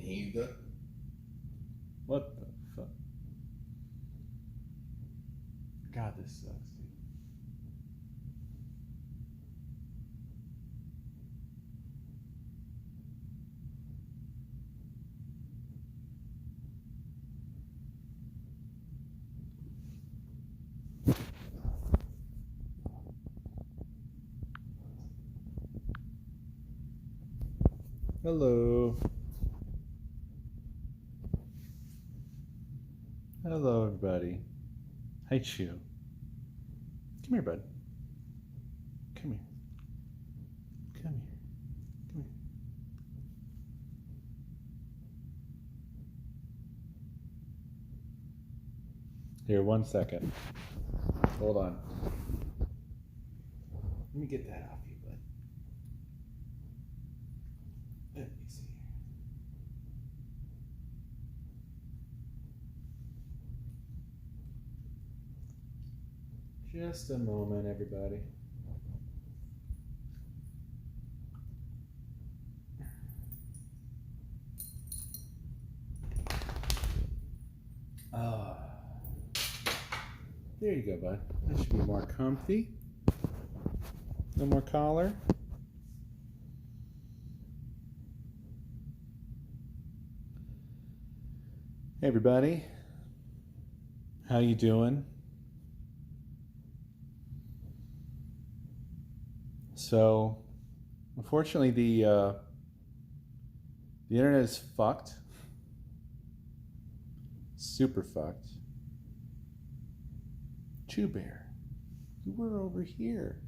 Either. What the fuck? God, this sucks, dude. Hello. Hello, everybody. Hey, Chew. Come here, bud. Come here. Come here. Come here. Here, 1 second. Hold on. Let me get that off you, bud. Let me see here. Just a moment, everybody. There you go, bud. That should be more comfy. No more collar. Hey, everybody. How you doing? So, unfortunately, the internet is fucked. Super fucked. Chew Bear, you were over here.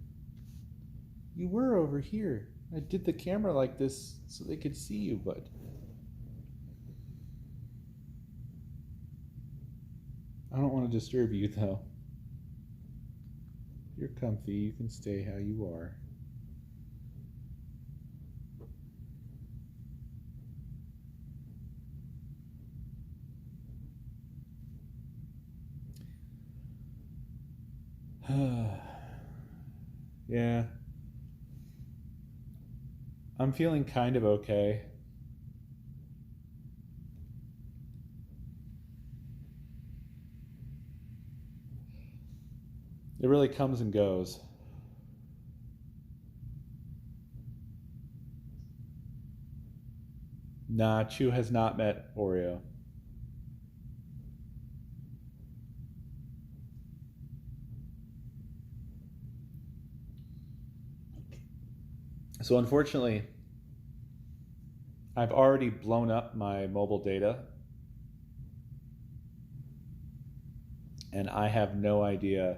You were over here. I did the camera like this so they could see you, but I don't want to disturb you, though. You're comfy. You can stay how you are. Yeah. I'm feeling kind of okay. It really comes and goes. Nah, Chew has not met Oreo. So unfortunately, I've already blown up my mobile data, and I have no idea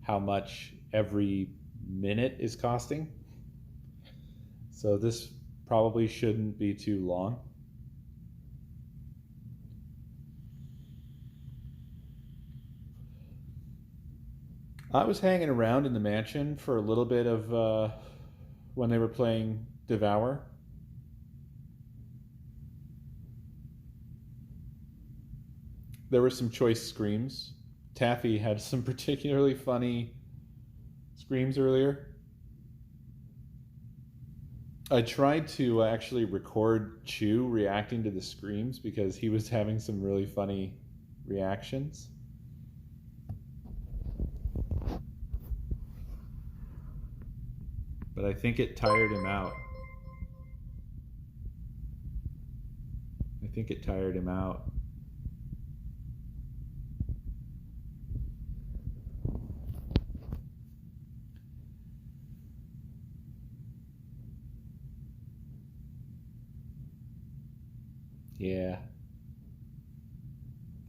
how much every minute is costing. So this probably shouldn't be too long. I was hanging around in the mansion for a little bit of when they were playing Devour. There were some choice screams. Taffy had some particularly funny screams earlier. I tried to actually record Chew reacting to the screams because he was having some really funny reactions. But I think it tired him out. Yeah.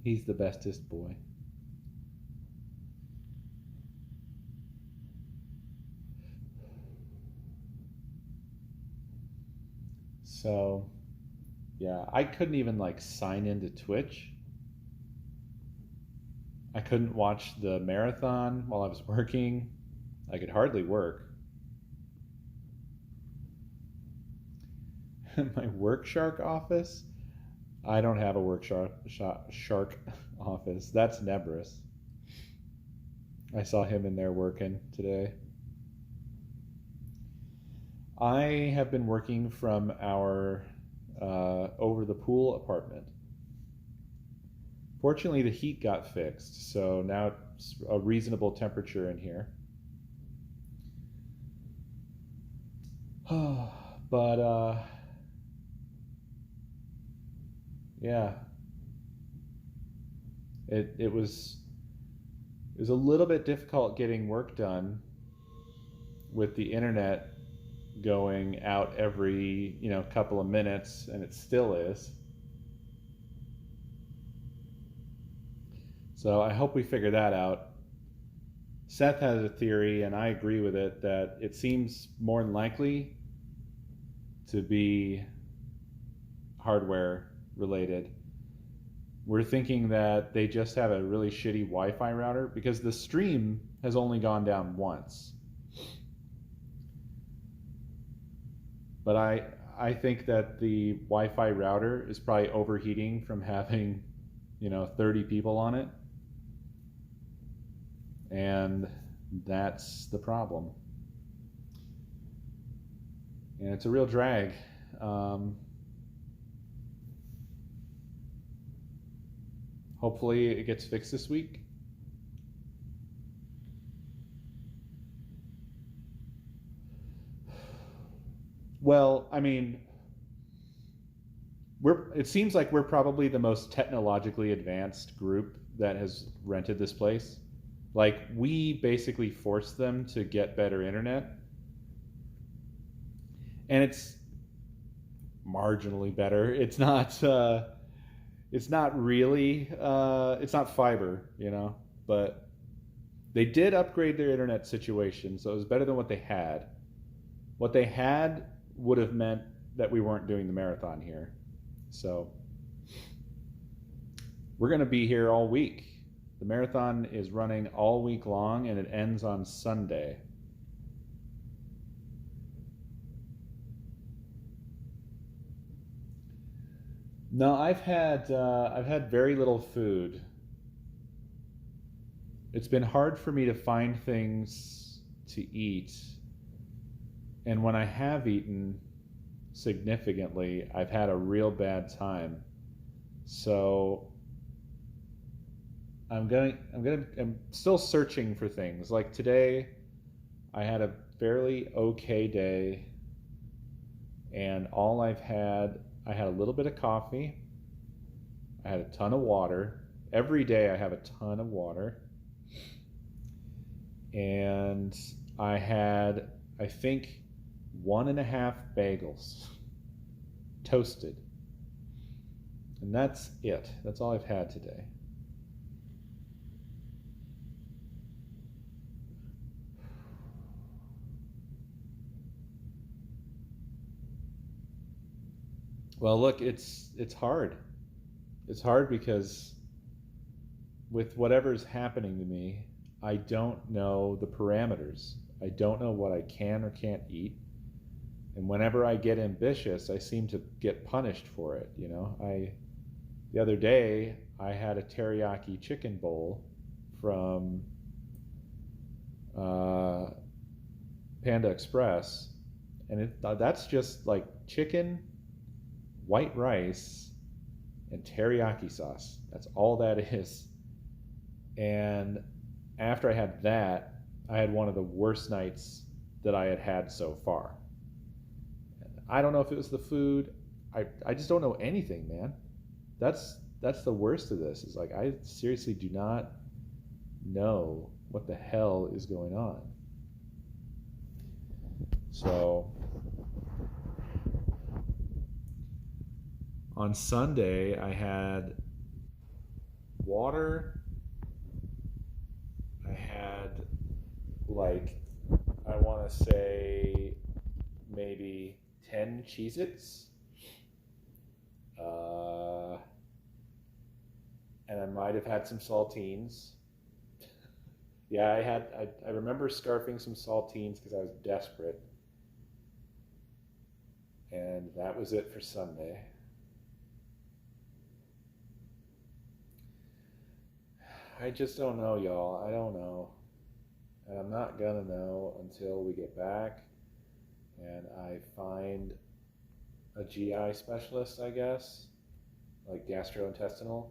He's the bestest boy. So, yeah, I couldn't even like sign into Twitch. I couldn't watch the marathon while I was working. I could hardly work. My Work Shark office? I don't have a Work Shark office. That's Nebris. I saw him in there working today. I have been working from our over the pool apartment. Fortunately, the heat got fixed, so now it's a reasonable temperature in here. But yeah, it was a little bit difficult getting work done with the internet going out every couple of minutes, and it still is. So I hope we figure that out. Seth has a theory, and I agree with it, that it seems more than likely to be hardware related. We're thinking that they just have a really shitty Wi-Fi router, because the stream has only gone down once. But I think that the Wi-Fi router is probably overheating from having 30 people on it. And that's the problem. And it's a real drag. Hopefully it gets fixed this week. Well, I mean, it seems like we're probably the most technologically advanced group that has rented this place. Like, we basically forced them to get better internet. And it's marginally better. It's not really it's not fiber, but they did upgrade their internet situation, so it was better than what they had. What they had would have meant that we weren't doing the marathon here. So we're going to be here all week. The marathon is running all week long, and it ends on Sunday. No, I've had very little food. It's been hard for me to find things to eat, and when I have eaten significantly, I've had a real bad time. So I'm still searching for things. Like today, I had a fairly okay day, and I had a little bit of coffee. I had a ton of water. Every day I have a ton of water. And I had, I think, 1.5 bagels, toasted. And that's it. That's all I've had today. Well, look, it's hard. It's hard because with whatever's happening to me, I don't know the parameters. I don't know what I can or can't eat. And whenever I get ambitious, I seem to get punished for it, The other day, I had a teriyaki chicken bowl from Panda Express, and that's just like chicken, white rice, and teriyaki sauce. That's all that is. And after I had that, I had one of the worst nights that I had had so far. I don't know if it was the food. I just don't know anything, man. That's the worst of this. Is like, I seriously do not know what the hell is going on. So on Sunday, I had water. I had, I want to say maybe 10 Cheez-Its. And I might have had some saltines. Yeah, I remember scarfing some saltines because I was desperate. And that was it for Sunday. I just don't know, y'all. I don't know. And I'm not gonna know until we get back and I find a GI specialist, I guess, like gastrointestinal,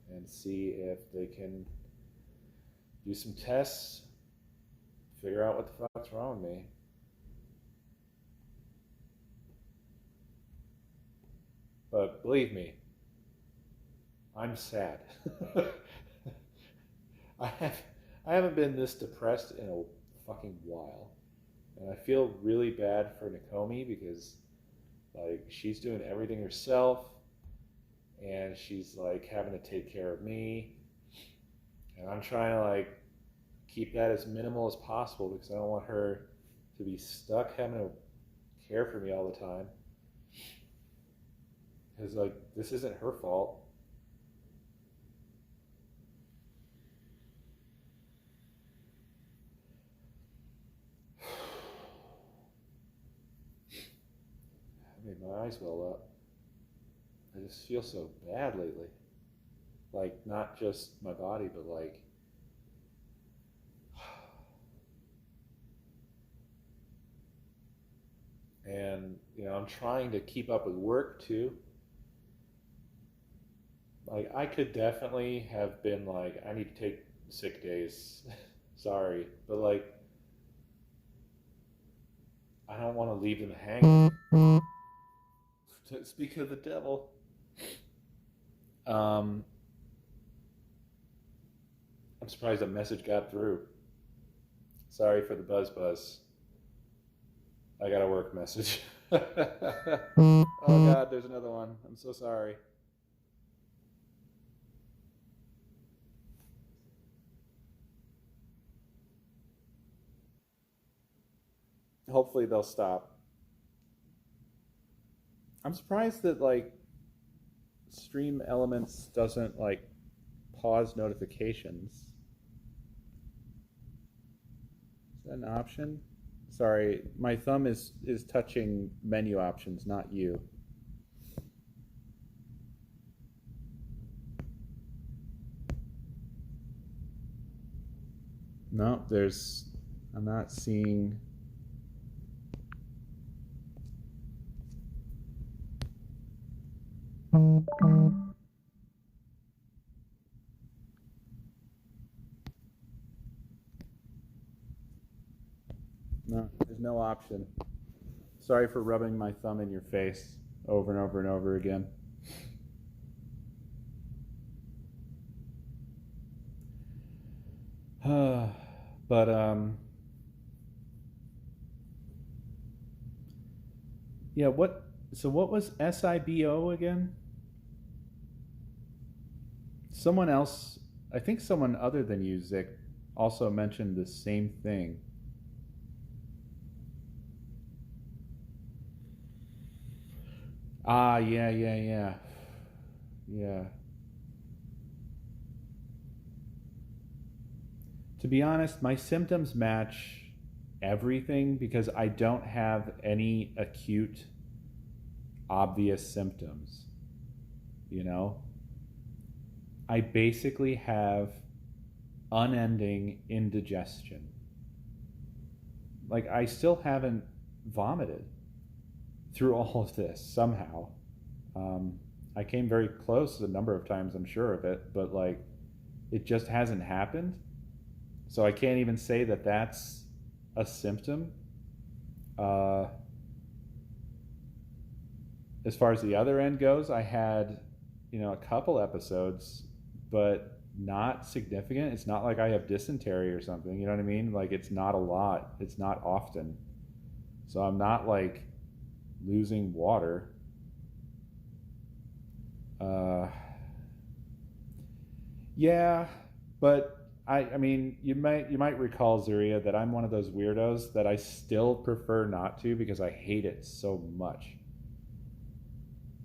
and see if they can do some tests, figure out what the fuck's wrong with me. But believe me, I'm sad. I have I haven't been this depressed in a fucking while. And I feel really bad for Nakomi because like she's doing everything herself and she's like having to take care of me and I'm trying to like keep that as minimal as possible because I don't want her to be stuck having to care for me all the time. Because like this isn't her fault. I made my eyes well up. I just feel so bad lately. Like not just my body, but like and I'm trying to keep up with work too. Like I could definitely have been like I need to take sick days. Sorry, but like I don't want to leave them hanging. Speak of the devil. Um, I'm surprised that message got through. Sorry for the buzz. I got a work message. Oh God, there's another one. I'm so sorry. Hopefully they'll stop. I'm surprised that like Stream Elements doesn't like pause notifications. Is that an option? Sorry, my thumb is touching menu options, not you. No, I'm not seeing. No, there's no option. Sorry for rubbing my thumb in your face over and over and over again. But yeah, what was SIBO again? Someone else, I think someone other than you, Zick, also mentioned the same thing. Ah, yeah. Yeah. To be honest, my symptoms match everything because I don't have any acute, obvious symptoms. You know? I basically have unending indigestion. Like, I still haven't vomited through all of this somehow. I came very close a number of times, I'm sure of it, but like, it just hasn't happened. So I can't even say that that's a symptom. Uh, as far as the other end goes, I had, a couple episodes, but not significant. It's not like I have dysentery or something. You know what I mean? Like it's not a lot. It's not often. So I'm not like losing water. Yeah, but I mean, you might recall, Zuria, that I'm one of those weirdos that I still prefer not to because I hate it so much.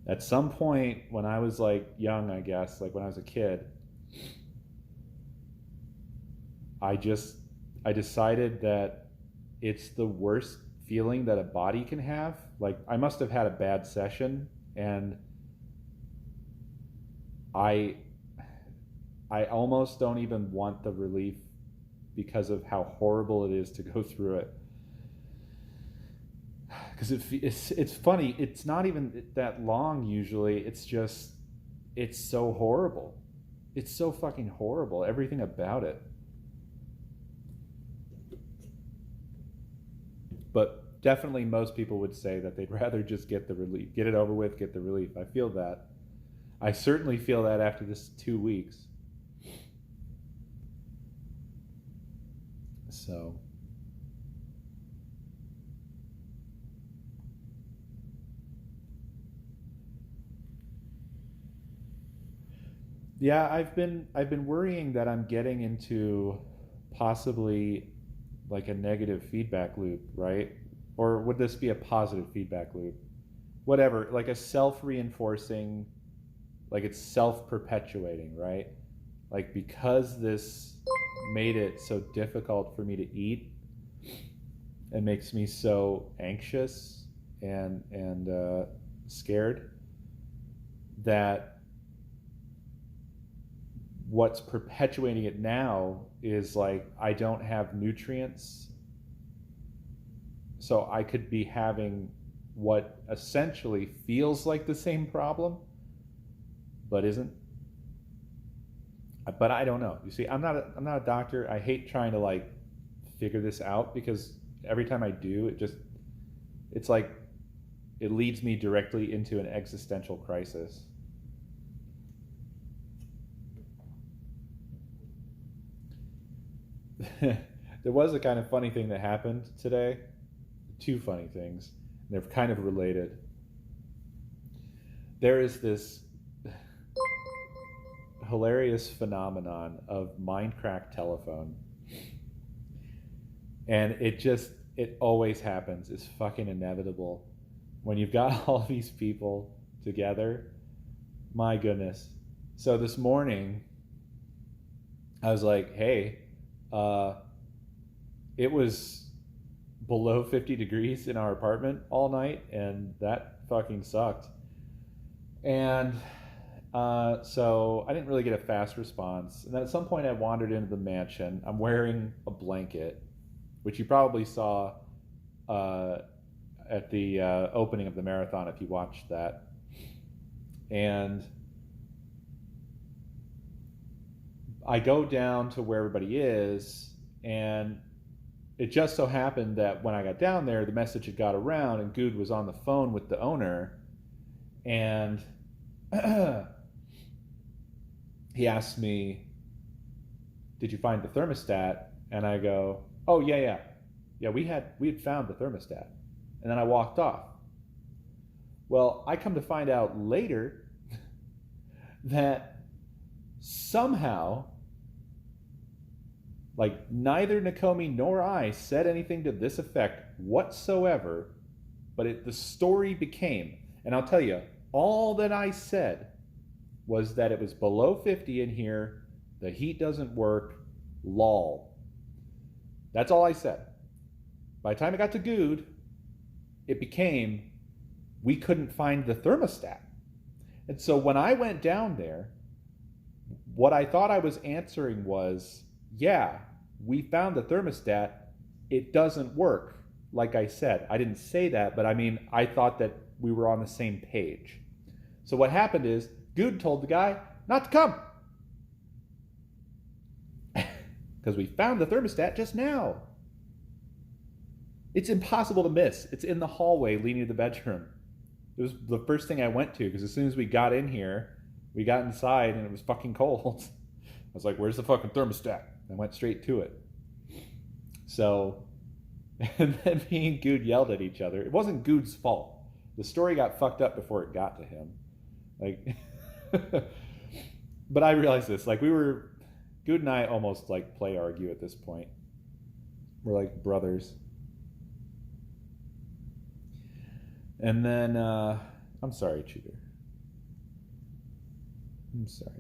At some point when I was like young, I guess, like when I was a kid, I just I decided that it's the worst feeling that a body can have. Like I must have had a bad session and I I almost don't even want the relief because of how horrible it is to go through it. it's funny. It's not even that long usually. It's just it's so horrible. It's so fucking horrible. Everything about it. But definitely most people would say that they'd rather just get the relief, get it over with, get the relief. I feel that. I certainly feel that after this 2 weeks. So yeah, I've been worrying that I'm getting into possibly like a negative feedback loop, right? Or would this be a positive feedback loop? Whatever, like a self-reinforcing, like it's self-perpetuating, right? Like because this made it so difficult for me to eat, it makes me so anxious and scared that what's perpetuating it now is like I don't have nutrients, so I could be having what essentially feels like the same problem but isn't. But I don't know. You see, I'm not a doctor. I hate trying to like figure this out because every time I do, it's like it leads me directly into an existential crisis. There was a kind of funny thing that happened today. Two funny things. They're kind of related. There is this hilarious phenomenon of Mindcrack telephone. And it always happens. It's fucking inevitable. When you've got all these people together, my goodness. So this morning, I was like, hey, it was below 50 degrees in our apartment all night, and that fucking sucked. And so I didn't really get a fast response. And then at some point I wandered into the mansion. I'm wearing a blanket, which you probably saw at the opening of the marathon if you watched that. And I go down to where everybody is, and it just so happened that when I got down there, the message had got around, and Good was on the phone with the owner, and he asked me, "Did you find the thermostat?" And I go, "Oh yeah. We had found the thermostat." And then I walked off. Well, I come to find out later that somehow, like, neither Nakomi nor I said anything to this effect whatsoever, but the story became, and I'll tell you, all that I said was that it was below 50 in here, the heat doesn't work, lol. That's all I said. By the time it got to Good, it became, we couldn't find the thermostat. And so when I went down there, what I thought I was answering was, yeah, we found the thermostat. It doesn't work, like I said. I didn't say that, but I mean, I thought that we were on the same page. So what happened is, Good told the guy not to come. Because we found the thermostat just now. It's impossible to miss. It's in the hallway leading to the bedroom. It was the first thing I went to, because as soon as we got in here, we got inside and it was fucking cold. I was like, where's the fucking thermostat? I went straight to it. So, and then me and Good yelled at each other. It wasn't Good's fault. The story got fucked up before it got to him. Like, but I realized this. Like, Good and I almost like play argue at this point. We're like brothers. And then, I'm sorry, Cheater. I'm sorry.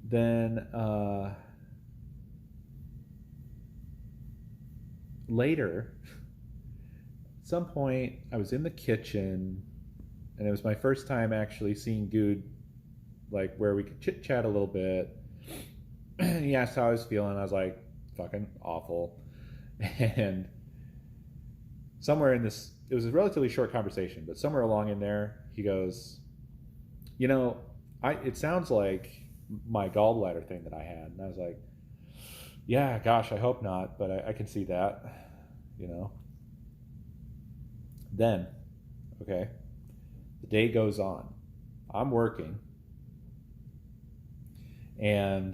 Then, later, at some point, I was in the kitchen, and it was my first time actually seeing Good, like, where we could chit-chat a little bit. He asked how I was feeling. I was like, fucking awful. And somewhere in this, it was a relatively short conversation, but somewhere along in there, he goes, you know, it sounds like my gallbladder thing that I had. And I was like, yeah, gosh, I hope not, but I can see that, you know. Then, okay, the day goes on. I'm working, and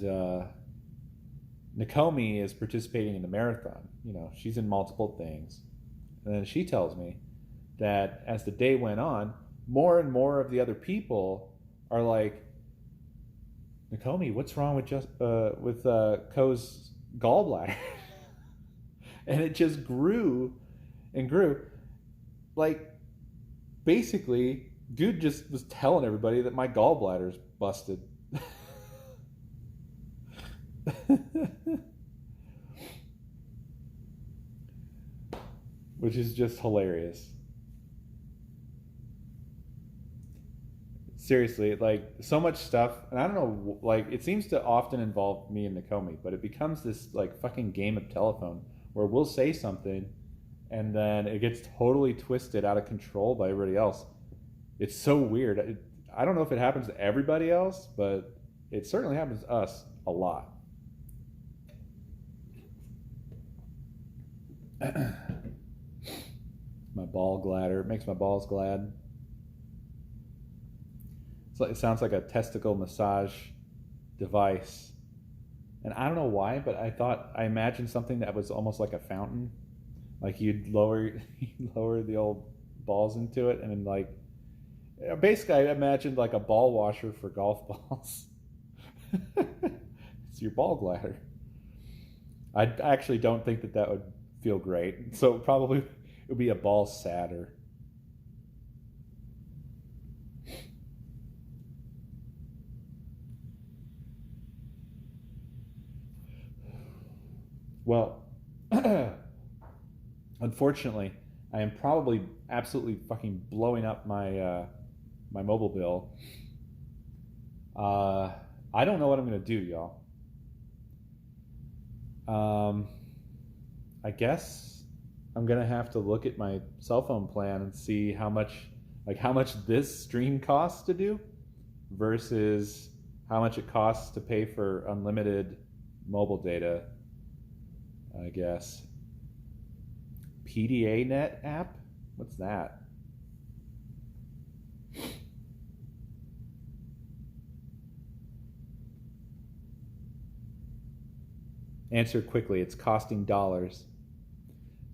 Nakomi is participating in the marathon. You know, she's in multiple things. And then she tells me that as the day went on, more and more of the other people are like, Nakomi, what's wrong with Ko's gallbladder? And it just grew and grew. Like, basically, Good just was telling everybody that my gallbladder's busted. Which is just hilarious. Seriously, like, so much stuff, and I don't know, like, it seems to often involve me and Nakomi, but it becomes this like fucking game of telephone where we'll say something and then it gets totally twisted out of control by everybody else. It's so weird. I don't know if it happens to everybody else, but it certainly happens to us a lot. My ball gladder. It makes my balls glad. It sounds like a testicle massage device. And I don't know why, but I imagined something that was almost like a fountain. Like you'd lower the old balls into it, and then like, basically I imagined like a ball washer for golf balls. It's your ball gladder. I actually don't think that would feel great. So probably it would be a ball sadder. Well, unfortunately, I am probably absolutely fucking blowing up my my mobile bill. I don't know what I'm gonna do, y'all. I guess I'm gonna have to look at my cell phone plan and see how much this stream costs to do versus how much it costs to pay for unlimited mobile data. I guess. PDA Net app? What's that? Answer quickly. It's costing dollars.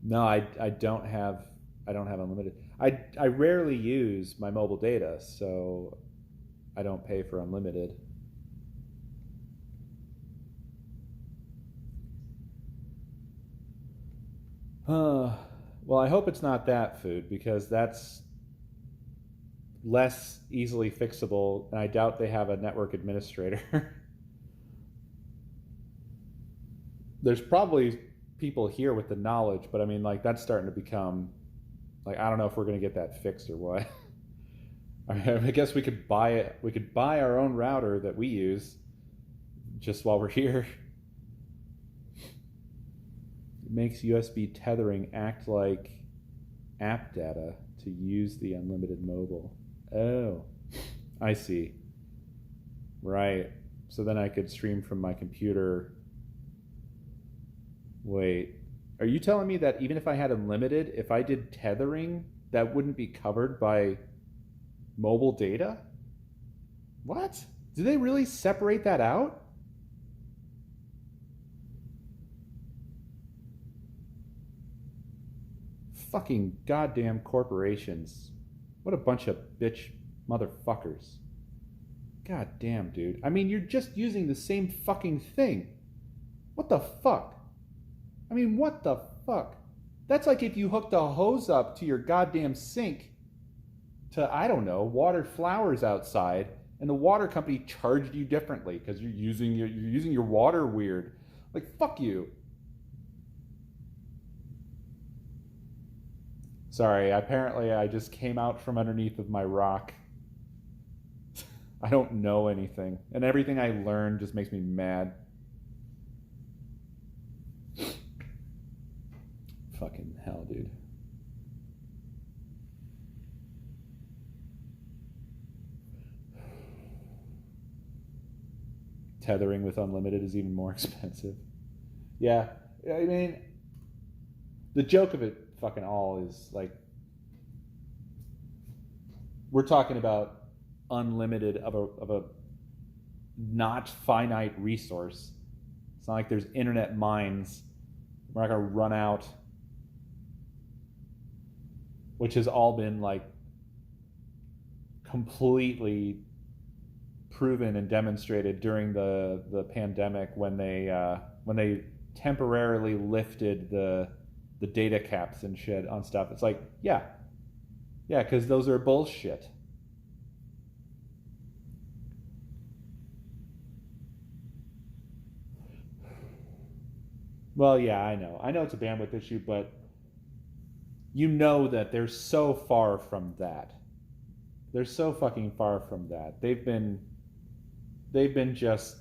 No, I don't have unlimited. I rarely use my mobile data, so I don't pay for unlimited. Well, I hope it's not that food, because that's less easily fixable, and I doubt they have a network administrator. There's probably people here with the knowledge, but I mean, like, that's starting to become, like, I don't know if we're going to get that fixed or what. I guess we could buy it. We could buy our own router that we use just while we're here. It makes USB tethering act like app data to use the unlimited mobile. Oh, I see. Right. So then I could stream from my computer. Wait, are you telling me that even if I had unlimited, if I did tethering, that wouldn't be covered by mobile data? What? Do they really separate that out? Fucking goddamn corporations. What a bunch of bitch motherfuckers. God damn, dude. I mean, you're just using the same fucking thing. What the fuck? I mean, what the fuck? That's like if you hooked a hose up to your goddamn sink to, I don't know, water flowers outside, and the water company charged you differently because you're using your water weird. Like, fuck you. Sorry, apparently I just came out from underneath of my rock. I don't know anything, and everything I learned just makes me mad. Fucking hell, dude. Tethering with unlimited is even more expensive. Yeah, I mean, the joke of it fucking all is like, we're talking about unlimited of a not finite resource. It's not like there's internet mines. We're not gonna run out, which has all been like completely proven and demonstrated during the pandemic when they temporarily lifted the data caps and shit on stuff. It's like, yeah, because those are bullshit. Well, yeah, I know it's a bandwidth issue, but you know that they're so far from that. They're so fucking far from that. They've been just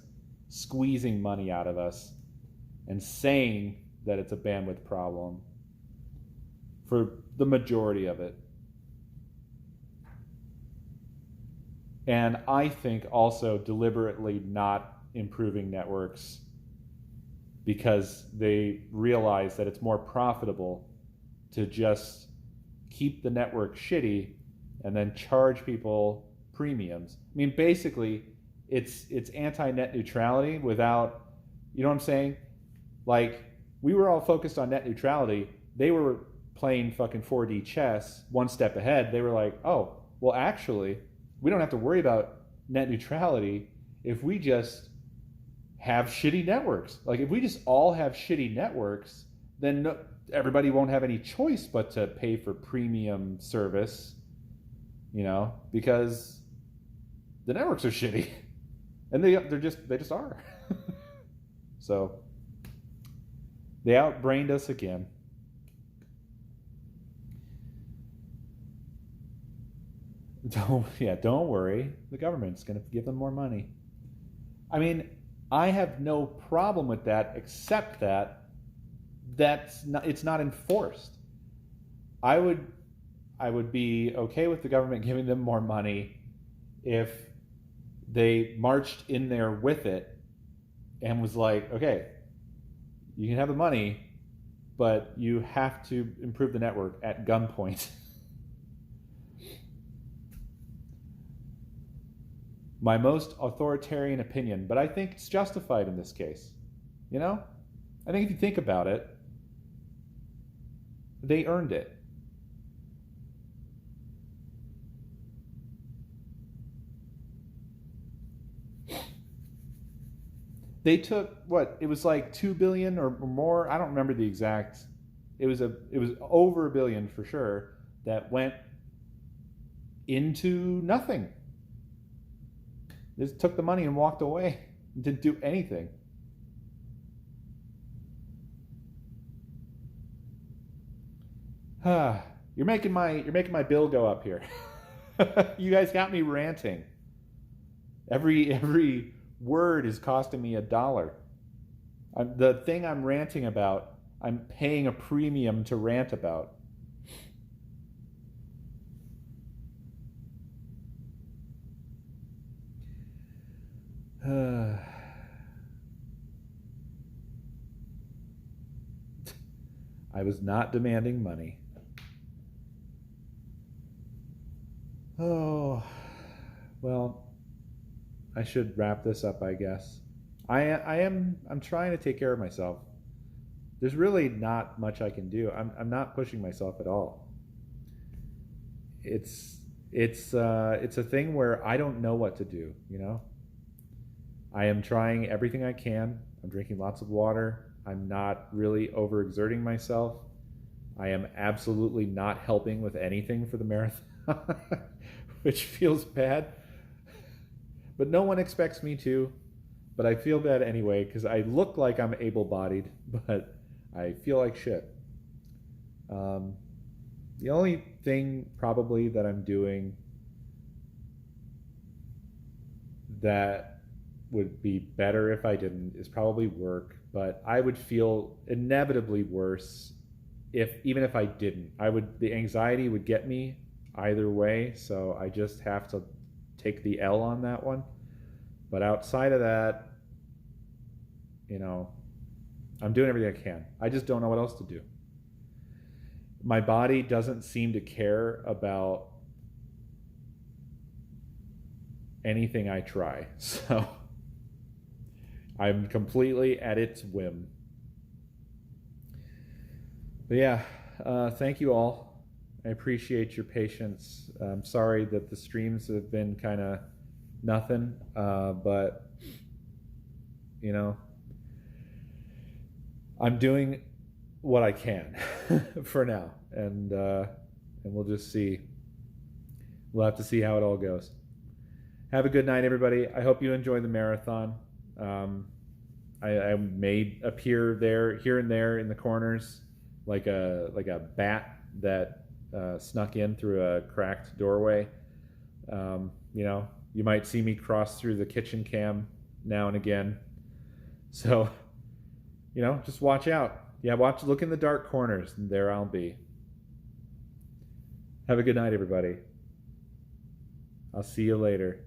squeezing money out of us and saying that it's a bandwidth problem for the majority of it. And I think also deliberately not improving networks because they realize that it's more profitable to just keep the network shitty and then charge people premiums. I mean, basically, it's anti-net neutrality without, you know what I'm saying? Like, we were all focused on net neutrality. They were playing fucking 4D chess one step ahead. They were like, oh, well, actually, we don't have to worry about net neutrality if we just have shitty networks. Like, if we just all have shitty networks, then everybody won't have any choice but to pay for premium service, because the networks are shitty. And they just are. So they outbrained us again. Don't worry. The government's going to give them more money. I mean, I have no problem with that, except that it's not enforced. I would be okay with the government giving them more money if they marched in there with it and was like, okay, you can have the money, but you have to improve the network at gunpoint. My most authoritarian opinion, but I think it's justified in this case. I think if you think about it, they earned it. They took it was like 2 billion or more. I don't remember the exact. It was over $1 billion for sure that went into nothing. They just took the money and walked away. Didn't do anything. You're making my bill go up here. You guys got me ranting. Every word is costing me $1. The thing I'm ranting about, I'm paying a premium to rant about. I was not demanding money. Oh, well, I should wrap this up, I guess. I'm trying to take care of myself. There's really not much I can do. I'm not pushing myself at all. It's a thing where I don't know what to do, I am trying everything I can. I'm drinking lots of water. I'm not really overexerting myself. I am absolutely not helping with anything for the marathon, which feels bad. But no one expects me to. But I feel bad anyway because I look like I'm able-bodied, but I feel like shit. The only thing probably that I'm doing that would be better if I didn't is probably work, but I would feel inevitably worse even if I didn't, the anxiety would get me either way. So I just have to take the L on that one. But outside of that, I'm doing everything I can. I just don't know what else to do. My body doesn't seem to care about anything I try. So I'm completely at its whim. But yeah, thank you all. I appreciate your patience. I'm sorry that the streams have been kind of nothing, but I'm doing what I can for now, and we'll just see. We'll have to see how it all goes. Have a good night, everybody. I hope you enjoy the marathon. I may appear here and there in the corners, like a bat that snuck in through a cracked doorway. You might see me cross through the kitchen cam now and again. So, just watch out. Yeah, look in the dark corners, and there I'll be. Have a good night, everybody. I'll see you later.